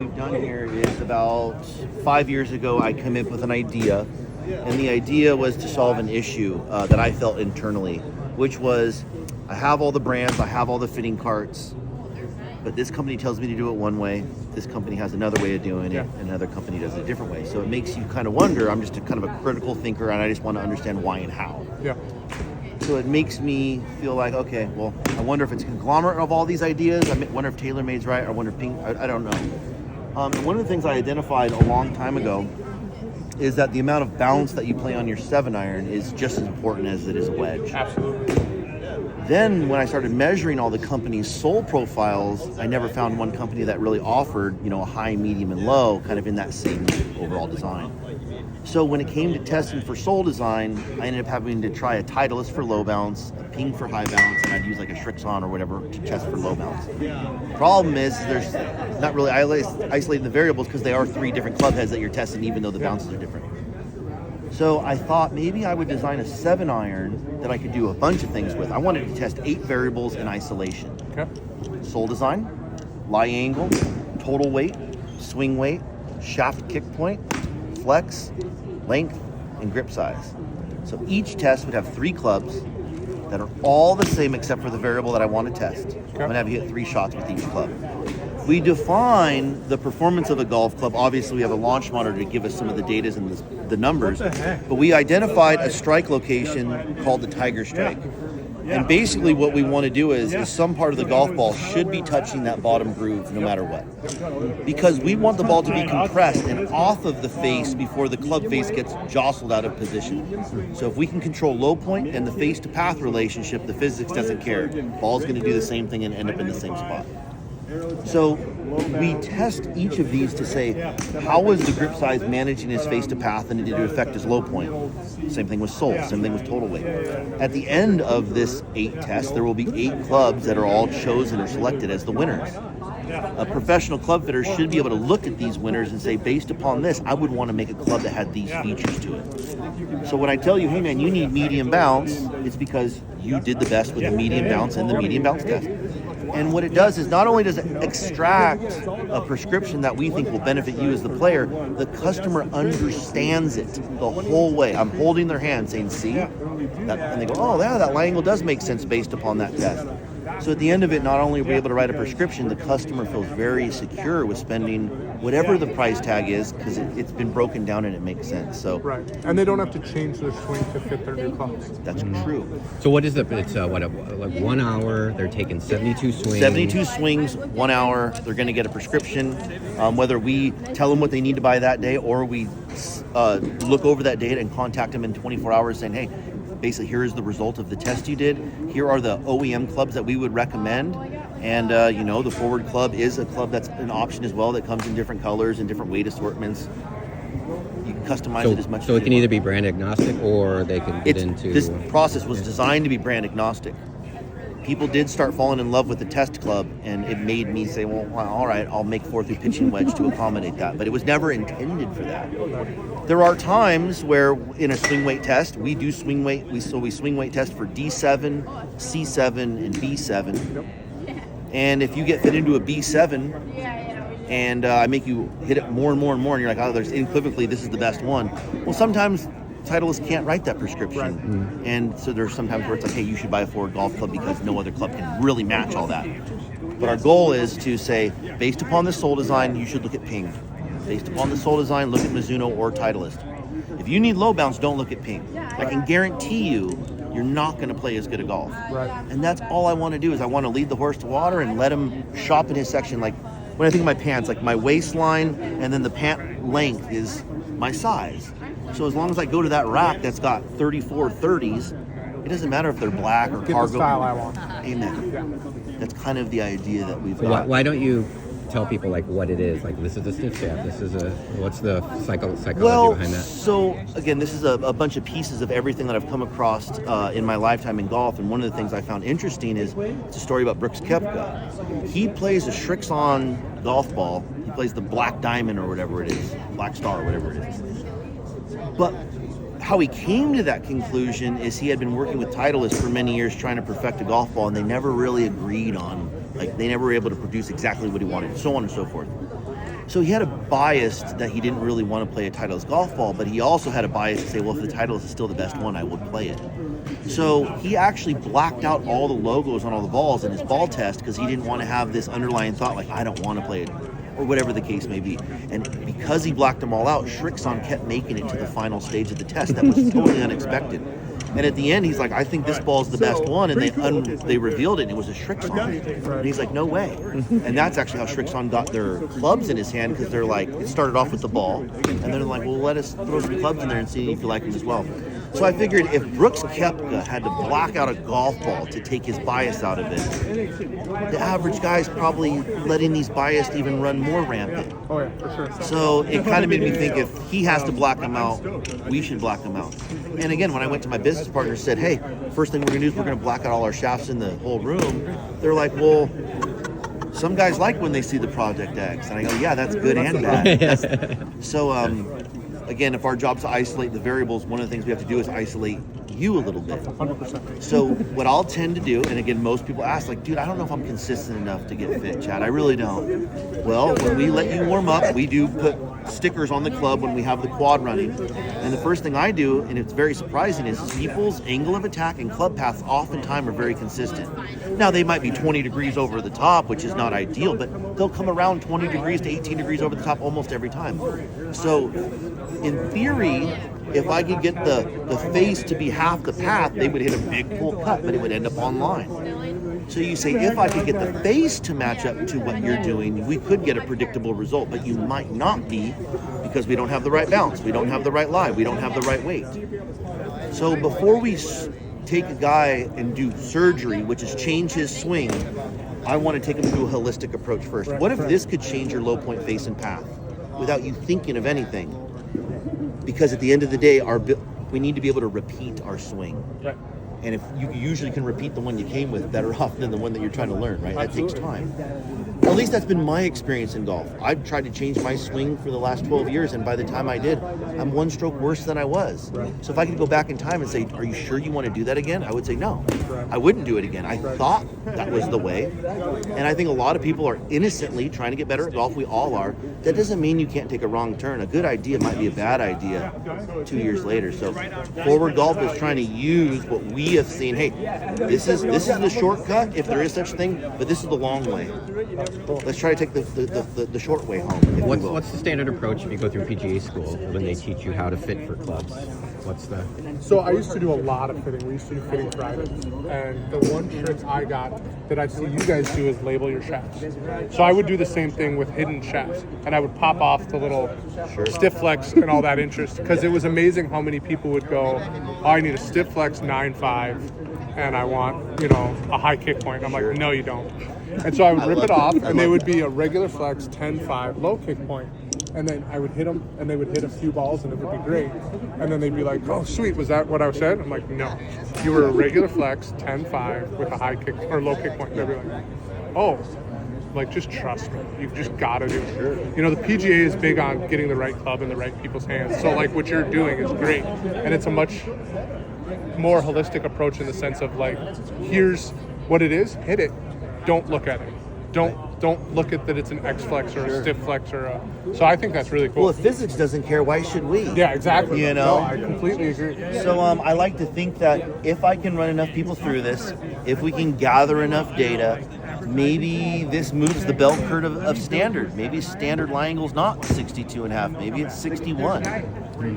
We've done here is about 5 years ago I came up with an idea, and the idea was to solve an issue that I felt internally, which was I have all the brands, I have all the fitting carts, but this company tells me to do it one way, this company has another way of doing it, and another company does it a different way. So it makes you kind of wonder. I'm just a kind of a critical thinker, and I just want to understand why and how. Yeah. So it makes me feel like, okay, well, I wonder if it's a conglomerate of all these ideas. I wonder if TaylorMade's right. I wonder if Pink, I don't know. One of the things I identified a long time ago is that the amount of bounce that you play on your 7-iron is just as important as it is a wedge. Absolutely. Then when I started measuring all the companies' sole profiles, I never found one company that really offered, a high, medium, and low kind of in that same overall design. So when it came to testing for sole design, I ended up having to try a Titleist for low bounce, a Ping for high bounce, and I'd use like a Shrixon or whatever to test for low bounce. The problem is there's not really isolating the variables because they are 3 different club heads that you're testing, even though the bounces are different. So I thought maybe I would design a 7-iron that I could do a bunch of things with. I wanted to test 8 variables in isolation. Okay. Sole design, lie angle, total weight, swing weight, shaft kick point, flex, length, and grip size. So each test would have 3 clubs that are all the same except for the variable that I want to test. Okay. I'm going to have you hit 3 shots with each club. We define the performance of a golf club. Obviously, we have a launch monitor to give us some of the data and the numbers. What the heck? But we identified a strike location called the Tiger Strike. And basically what we want to do is some part of the golf ball should be touching that bottom groove no matter what. Because we want the ball to be compressed and off of the face before the club face gets jostled out of position. So if we can control low point and the face to path relationship, the physics doesn't care. Ball's going to do the same thing and end up in the same spot. So we test each of these to say, how was the grip size managing his face to path and did it affect his low point? Same thing with sole, same thing with total weight. At the end of this 8 tests, there will be 8 clubs that are all chosen or selected as the winners. A professional club fitter should be able to look at these winners and say, based upon this, I would want to make a club that had these features to it. So when I tell you, hey man, you need medium bounce, it's because you did the best with the medium bounce and the medium bounce test. And what it does is not only does it extract a prescription that we think will benefit you as the player, the customer understands it the whole way. I'm holding their hand saying, see? And they go, oh, yeah, that lie angle does make sense based upon that test. So at the end of it, not only are we able to write a prescription, the customer feels very secure with spending whatever the price tag is because it's been broken down and it makes sense. So Right. And they don't have to change their swing to fit their new clubs. that's true. So what is it's like 1 hour, they're taking 72 swings. 72 swings, 1 hour. They're going to get a prescription. Whether we tell them what they need to buy that day or we look over that data and contact them in 24 hours saying, hey, basically here is the result of the test you did. Here are the OEM clubs that we would recommend. And, the Foreward Club is a club that's an option as well that comes in different colors and different weight assortments. You can customize it as much as you So it can want. either be brand agnostic or they can get into... This process was designed to be brand agnostic. People did start falling in love with the test club, and it made me say, well, all right, I'll make 4-through pitching wedge to accommodate that. But it was never intended for that. There are times where in a swing weight test, we do swing weight. We swing weight test for D7, C7, and B7. And if you get fit into a B7, and I make you hit it more and more and more, and you're like, oh, there's unequivocally, this is the best one. Well, sometimes Titleist can't write that prescription. And so there's sometimes where it's like, hey, you should buy a Foreward Golf club because no other club can really match all that. But our goal is to say, based upon the sole design, you should look at Ping. Based upon the sole design, look at Mizuno or Titleist. If you need low bounce, don't look at Ping. I can guarantee you, you're not going to play as good a golf. Right. And that's all I want to do is I want to lead the horse to water and let him shop in his section. Like when I think of my pants, like my waistline and then the pant length is my size. So as long as I go to that rack that's got 34 30s, it doesn't matter if they're black or Get cargo. the style I want. Amen. That's kind of the idea that we've got. Why don't you tell people like what it is? Like this is a stiff shaft. This is what's the psychology behind that? So again, this is a bunch of pieces of everything that I've come across in my lifetime in golf. And one of the things I found interesting is it's a story about Brooks Koepka. He plays a Shrixon golf ball. He plays the Black Diamond or whatever it is, Black Star or whatever it is. But how he came to that conclusion is he had been working with Titleist for many years trying to perfect a golf ball, and they never really agreed on, like, they never were able to produce exactly what he wanted, so on and so forth. So he had a bias that he didn't really want to play a Titleist golf ball, but he also had a bias to say, well, if the Titleist is still the best one, I would play it. So he actually blacked out all the logos on all the balls in his ball test because he didn't want to have this underlying thought like, I don't want to play it, or whatever the case may be. And because he blacked them all out, Shrixon kept making it to the final stage of the test. That was totally unexpected. And at the end, he's like, I think this ball's the best one. And they revealed it, and it was a Shrixon. And he's like, no way. And that's actually how Shrixon got their clubs in his hand, because they're like, it started off with the ball. And they're like, well, let us throw some clubs in there and see if you like them as well. So I figured if Brooks Koepka had to block out a golf ball to take his bias out of it, the average guy's probably letting these bias even run more rampant. Oh yeah, for sure. So it kind of made me think, if he has to block them out, we should block them out. And again, when I went to my business partner, said, hey, first thing we're going to do is we're going to black out all our shafts in the whole room. They're like, well, some guys like when they see the Project X. And I go, yeah, that's good and bad. So, again, if our job's to isolate the variables, one of the things we have to do is isolate you a little bit. 100%. So what I'll tend to do, and again, most people ask, like, dude, I don't know if I'm consistent enough to get fit, Chad. I really don't. Well, when we let you warm up, we do put stickers on the club when we have the quad running. And the first thing I do, and it's very surprising, is people's angle of attack and club paths oftentimes are very consistent. Now, they might be 20 degrees over the top, which is not ideal, but they'll come around 20 degrees to 18 degrees over the top almost every time. So in theory, if I could get the face to be half the path, they would hit a big full cut, but it would end up on line. So you say, if I could get the face to match up to what you're doing, we could get a predictable result, but you might not be, because we don't have the right balance, we don't have the right lie, we don't have the right weight. So before we take a guy and do surgery, which is change his swing, I want to take him through a holistic approach first. What if this could change your low point face and path without you thinking of anything? Because at the end of the day, we need to be able to repeat our swing. Right. And if you usually can repeat the one you came with better off than the one that you're trying to learn, right? That takes time. At least that's been my experience in golf. I've tried to change my swing for the last 12 years, and by the time I did, I'm one stroke worse than I was. So if I could go back in time and say, are you sure you want to do that again? I would say no. I wouldn't do it again. I thought that was the way. And I think a lot of people are innocently trying to get better at golf. We all are. That doesn't mean you can't take a wrong turn. A good idea might be a bad idea 2 years later. So Foreward Golf is trying to use what we have seen. Hey, this is the shortcut, if there is such a thing, but this is the long way. Let's try to take the short way home. If What's the standard approach if you go through PGA school when they teach you how to fit for clubs? What's the... So I used to do a lot of fitting. We used to do fitting Fridays. And the one trick I got that I see you guys do is label your shafts. So I would do the same thing with hidden shafts. And I would pop off the little stiff flex and all that interest. Because it was amazing how many people would go, oh, I need a stiff flex 9.5 and I want, a high kick point. I'm like, no, you don't. And so I would rip it off, and they would be a regular flex 10.5 low kick point. And then I would hit them, and they would hit a few balls, and it would be great. And then they'd be like, oh, sweet, was that what I said? I'm like, no. You were a regular flex 10.5 with a high kick or low kick point. They'd be like, oh, just trust me. You've just got to do it. The PGA is big on getting the right club in the right people's hands. So, what you're doing is great. And it's a much more holistic approach in the sense of, here's what it is, hit it. Don't look at it. Don't look at that it's an X flex or a stiff flex or a... So I think that's really cool. Well, if physics doesn't care, why should we? Yeah, exactly. No, I completely agree. So I like to think that if I can run enough people through this, if we can gather enough data, maybe this moves the bell curve of standard. Maybe standard lie angle's not 62.5. Maybe it's 61.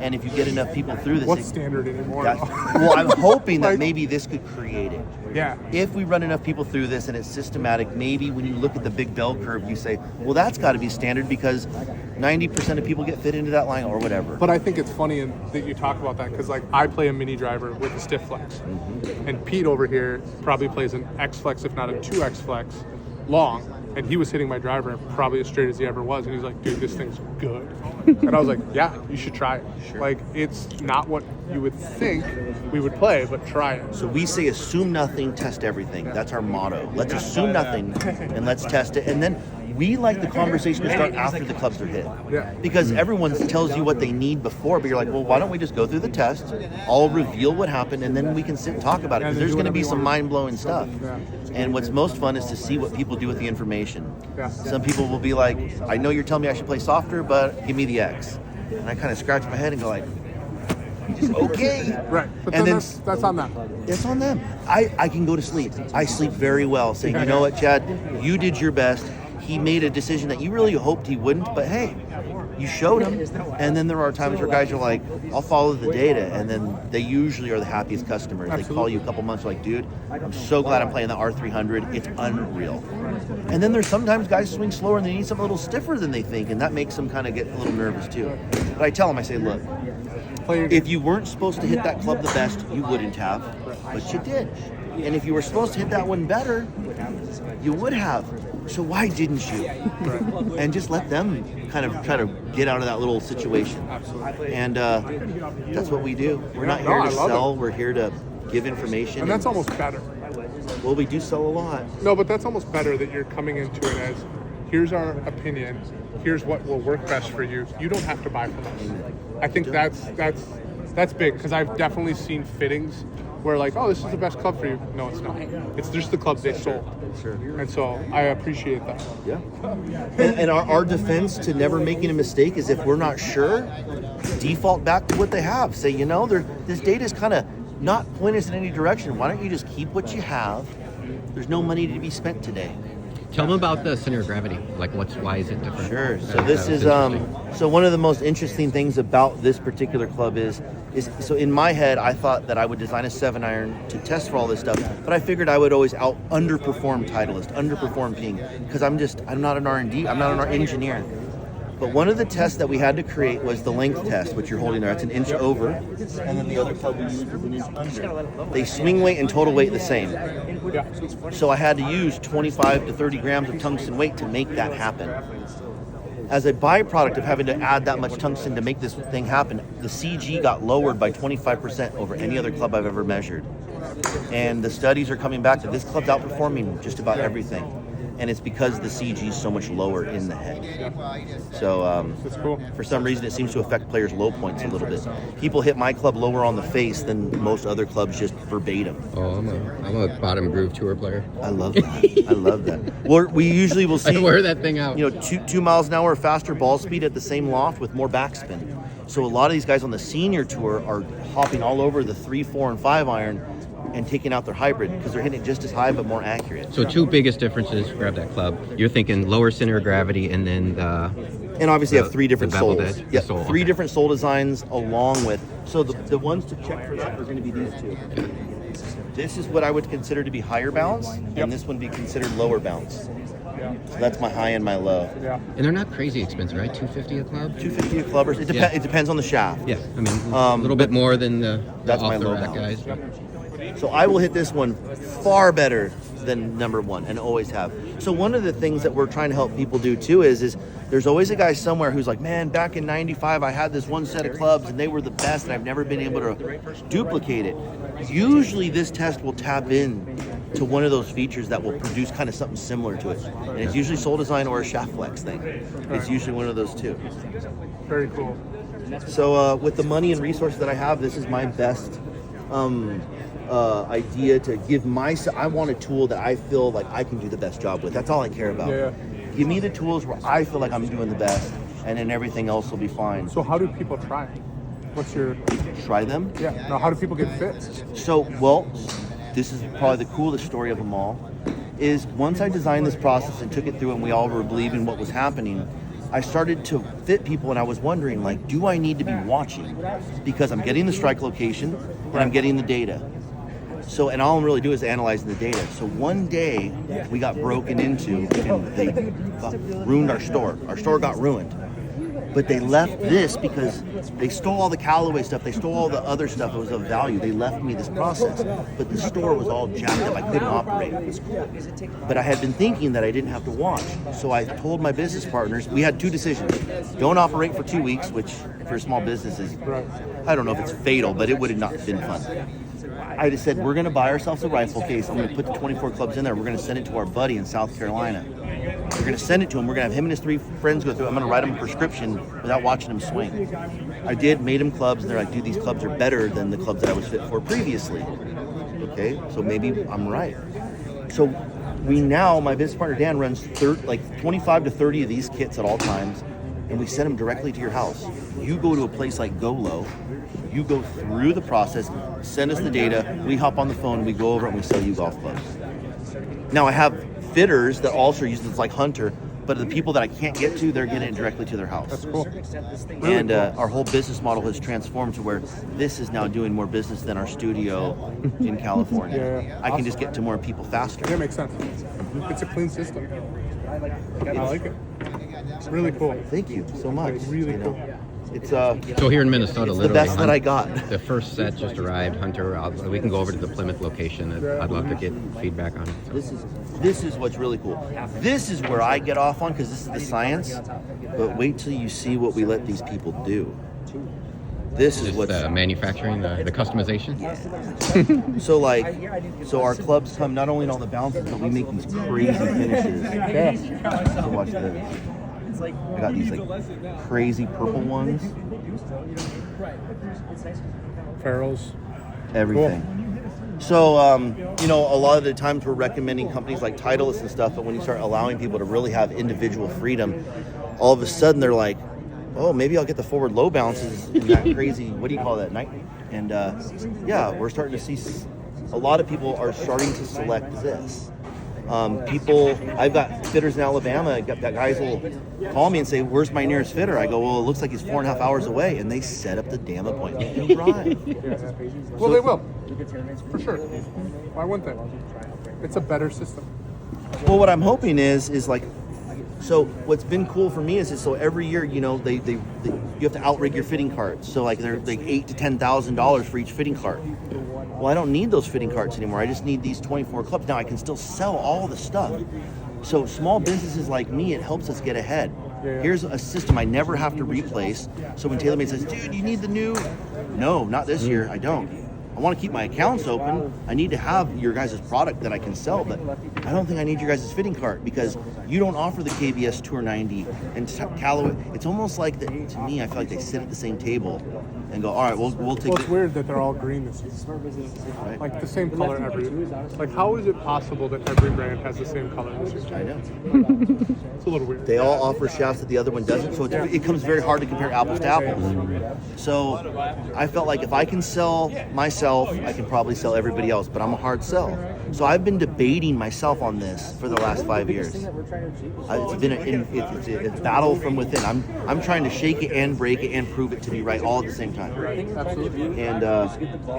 And if you get enough people through this... What's standard anymore? Well, I'm hoping that maybe this could create it. Yeah. If we run enough people through this and it's systematic, maybe when you look at the big bell curve, you say, well, that's got to be standard because 90% of people get fit into that line or whatever. But I think it's funny that you talk about that because, I play a mini driver with a stiff flex. Mm-hmm. And Pete over here probably plays an X flex, if not a 2X flex, long. And he was hitting my driver probably as straight as he ever was. And he's like, dude, this thing's good. And I was like, yeah, you should try it. Sure. It's not what you would think we would play, but try it. So we say assume nothing, test everything. That's our motto. Let's assume nothing and let's test it. And then we like the conversation to start after the clubs are hit. Yeah. Because everyone tells you what they need before, but you're like, well, why don't we just go through the test? I'll reveal what happened, and then we can sit and talk about it. Because there's going to be some mind-blowing stuff. Yeah. And what's most fun is to see what people do with the information. Yeah. Some people will be like, I know you're telling me I should play softer, but give me the X. And I kind of scratch my head and go like, okay. Right. But And then then that's on them. it's on them. I can go to sleep. I sleep very well, saying, you know what, Chad, you did your best. He made a decision that you really hoped he wouldn't, but hey, you showed him. And then there are times where guys are like, I'll follow the data, and then they usually are the happiest customers. They call you a couple months like, dude, I'm so glad I'm playing the R300. It's unreal. And then there's sometimes guys swing slower and they need something a little stiffer than they think, and that makes them kind of get a little nervous too. But I tell them, I say, look, if you weren't supposed to hit that club the best, you wouldn't have, but you did. And if you were supposed to hit that one better, you would have. So why didn't you? And just let them kind of try to get out of that little situation. And that's what we do. We're not here to sell. We're here to give information. And that's almost better. Well, we do sell a lot. No, but that's almost better that you're coming into it as, here's our opinion, here's what will work best for you. You don't have to buy from us. I think that's big, because I've definitely seen fittings where like, oh, this is the best club for you. No, it's not. It's just the club they sold. Sure. And so I appreciate that. Yeah. And our defense to never making a mistake is if we're not sure, default back to what they have. Say, you know, this data is kind of not pointing us in any direction. Why don't you just keep what you have? There's no money to be spent today. Tell them about the center of gravity. Like, why is it different? Sure. So this is so one of the most interesting things about this particular club is so in my head I thought that I would design a 7-iron to test for all this stuff, but I figured I would always underperform Titleist, underperform Ping, because I'm not an R&D, I'm not an engineer. But one of the tests that we had to create was the length test, which you're holding there. It's an inch over, and then the other club we used was an inch under. They swing weight and total weight the same. So I had to use 25 to 30 grams of tungsten weight to make that happen. As a byproduct of having to add that much tungsten to make this thing happen, the CG got lowered by 25% over any other club I've ever measured. And the studies are coming back that this club's outperforming just about everything. And it's because the CG is so much lower in the head. So That's cool. for some reason, it seems to affect players' low points a little bit. People hit my club lower on the face than most other clubs just verbatim. Oh, I'm a bottom groove tour player. I love that. I love that. We usually will see, I wear that thing out. you know, 2 miles an hour faster ball speed at the same loft with more backspin. So a lot of these guys on the senior tour are hopping all over the 3, 4, and 5 iron and taking out their hybrid because they're hitting it just as high but more accurate. So two biggest differences. Grab that club. You're thinking lower center of gravity, and then And obviously have 3 different beveled soles. edge, Yeah, the sole, 3 okay. different sole designs along with. So the ones to check for that are going to be these 2. This is what I would consider to be higher bounce, and this one be considered lower bounce. So that's my high and my low. Yeah. and they're not crazy expensive, right? $250 a club. $250 a clubbers. It depends on the shaft. Yeah, I mean a little bit more than the that's off my the low rack balance. guys. So I will hit this one far better than number 1 and always have. So one of the things that we're trying to help people do too is there's always a guy somewhere who's like, man, back in 95 I had this one set of clubs and they were the best and I've never been able to duplicate it. Usually this test will tap in to one of those features that will produce kind of something similar to it. And it's usually sole design or a shaft flex thing. It's usually one of those 2. Very cool. So with the money and resources that I have, this is my best idea to give myself. I want a tool that I feel like I can do the best job with. That's all I care about. Yeah. Give me the tools where I feel like I'm doing the best, and then everything else will be fine. So how do people try? What's your, Try them. yeah, now how do people get fit? So, well, this is probably the coolest story of them all, is once I designed this process and took it through and we all were believing what was happening, I started to fit people and I was wondering, like, do I need to be watching? Because I'm getting the strike location and I'm getting the data. So, and all I'm really doing is analyzing the data. So one day we got broken into and they ruined our store. Our store got ruined. But they left this because they stole all the Callaway stuff. They stole all the other stuff that was of value. They left me this process. But the store was all jacked up. I couldn't operate. But I had been thinking that I didn't have to watch. So I told my business partners, we had 2 decisions. Don't operate for 2 weeks, which for a small business is, I don't know if it's fatal, but it would have not been fun. I just said, we're going to buy ourselves a rifle case. I'm going to put the 24 clubs in there. We're going to send it to our buddy in South Carolina. going to send it to him. We're going to have him and his 3 friends go through it. I'm going to write him a prescription without watching him swing. I made him clubs, and they're like, dude, these clubs are better than the clubs that I was fit for previously. Okay, so maybe I'm right. So my business partner Dan runs 25 to 30 of these kits at all times, and we send them directly to your house. You go to a place like GoLow, you go through the process, send us the data, we hop on the phone, we go over and we sell you golf clubs. Now I have fitters that also use this like Hunter, but the people that I can't get to, they're getting it directly to their house. That's cool. And our whole business model has transformed to where this is now doing more business than our studio in California. Yeah. I can just get to more people faster. Yeah, makes sense. It's a clean system. I like it. It's really cool. Thank you so much. Like, really cool. It's So here in Minnesota, it's the literally, best that I got. The first set just arrived. Hunter, we can go over to the Plymouth location. I'd love to get feedback on it. So. This is what's really cool. This is where I get off on because this is the science. But wait till you see what we let these people do. This is what's manufacturing, the customization. Yeah. So our clubs come not only in all the bounces, but we make these crazy finishes. Yeah. So watch this. I got these like crazy purple ones. Ferrles. Everything. Cool. So, a lot of the times we're recommending companies like Titleist and stuff, but when you start allowing people to really have individual freedom, all of a sudden they're like, oh, maybe I'll get the forward low bounces in that crazy, what do you call that, night? And we're starting to see a lot of people are starting to select this. I've got fitters in Alabama that guys will call me and say, where's my nearest fitter? I go, well, it looks like he's 4.5 hours away, and they set up the damn appointment and drive. Well, they will, for sure. Why wouldn't they? It's a better system. Well, what I'm hoping is like, so what's been cool for me is so every year, you have to outrig your fitting carts. So like they're like $8,000 to $10,000 for each fitting cart. Well, I don't need those fitting carts anymore. I just need these 24 clubs. Now I can still sell all the stuff. So small businesses like me, it helps us get ahead. Yeah. Here's a system I never have to replace. So when TaylorMade says, dude, you need the new, no, not this year, I don't. I want to keep my accounts open. I need to have your guys' product that I can sell, but I don't think I need your guys' fitting cart because you don't offer the KBS Tour 90 and Callaway. It's almost like that, to me, I feel like they sit at the same table and go, all right, we'll take Well, it's weird that they're all green this year. Right. Like the same color every year. Like, how is it possible that every brand has the same color this year? I know. It's a little weird. They all offer shafts that the other one doesn't, so it becomes very hard to compare apples to apples. So I felt like if I can sell myself, I can probably sell everybody else, but I'm a hard sell. So I've been debating myself on this for the last 5 years. It's been a battle from within. I'm trying to shake it and break it and prove it to be right all at the same time. Absolutely. And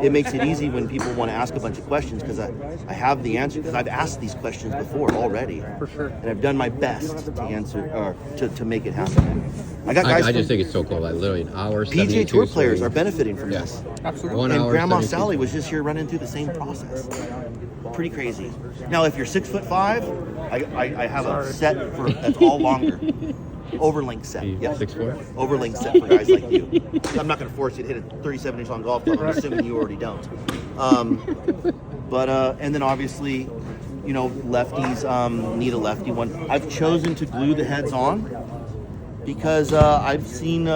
it makes it easy when people want to ask a bunch of questions because I have the answer because I've asked these questions before already. For sure. And I've done my best to answer or to make it happen. I got guys. I just think it's so cool. Like literally an hour. PGA Tour players are benefiting from this. Absolutely. 1 And hour, Grandma 72. Sally was just here running through the same process. Pretty crazy. Now, if you're 6'5", I have a set that's all longer. Overlink set. Yep. 6'4"? Overlink set for guys like you. I'm not going to force you to hit a 37-inch long golf club. I'm assuming you already don't. And then obviously, lefties need a lefty one. I've chosen to glue the heads on because I've seen.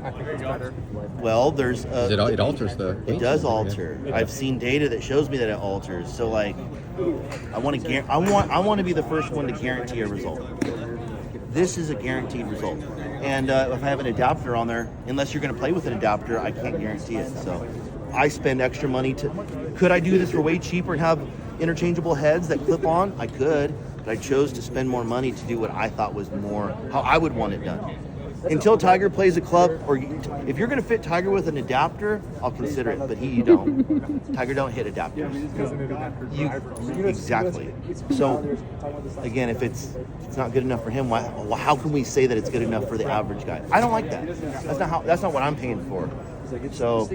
I think it's better. Well, there's It alters the. it does alter. I've seen data that shows me that it alters. So like, I want to be the first one to guarantee a result. This is a guaranteed result. And if I have an adapter on there, unless you're going to play with an adapter, I can't guarantee it. So I spend extra money could I do this for way cheaper and have interchangeable heads that clip on? I could, but I chose to spend more money to do what I thought was more how I would want it done. Until Tiger plays a club, or if you're going to fit Tiger with an adapter, I'll consider it, but you don't. Tiger don't hit adapters. Isn't it an adapter? Exactly. So, again, if it's not good enough for him, how can we say that it's good enough for the average guy? I don't like that. That's not what I'm paying for. So,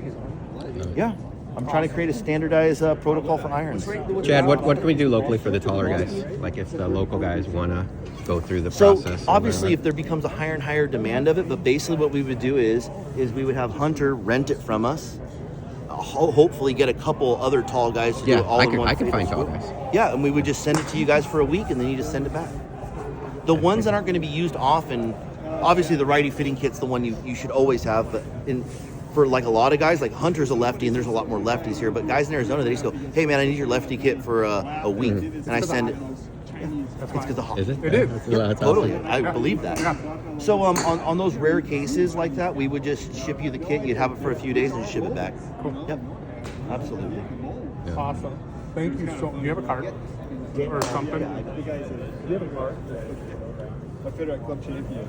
yeah. I'm trying to create a standardized protocol for irons. Chad, what can we do locally for the taller guys? Like if the local guys want to go through the process. So obviously if there becomes a higher and higher demand of it, but basically what we would do is we would have Hunter rent it from us, hopefully get a couple other tall guys to do it all in one. I can find tall guys. Yeah, and we would just send it to you guys for a week and then you just send it back. The ones that aren't going to be used often, obviously the righty fitting kit's the one you should always have, but for like a lot of guys, like Hunter's a lefty, and there's a lot more lefties here, but guys in Arizona, they just go, hey man, I need your lefty kit for a week, and I send it. It's because of Is it? It is. That's Totally, awesome. I believe that. Yeah. So on those rare cases like that, we would just ship you the kit. You'd have it for a few days and ship it back. Cool. Yep, absolutely. Yeah. Awesome. Thank you so. Do you have a card or something? You have a card? A Federal Club champion.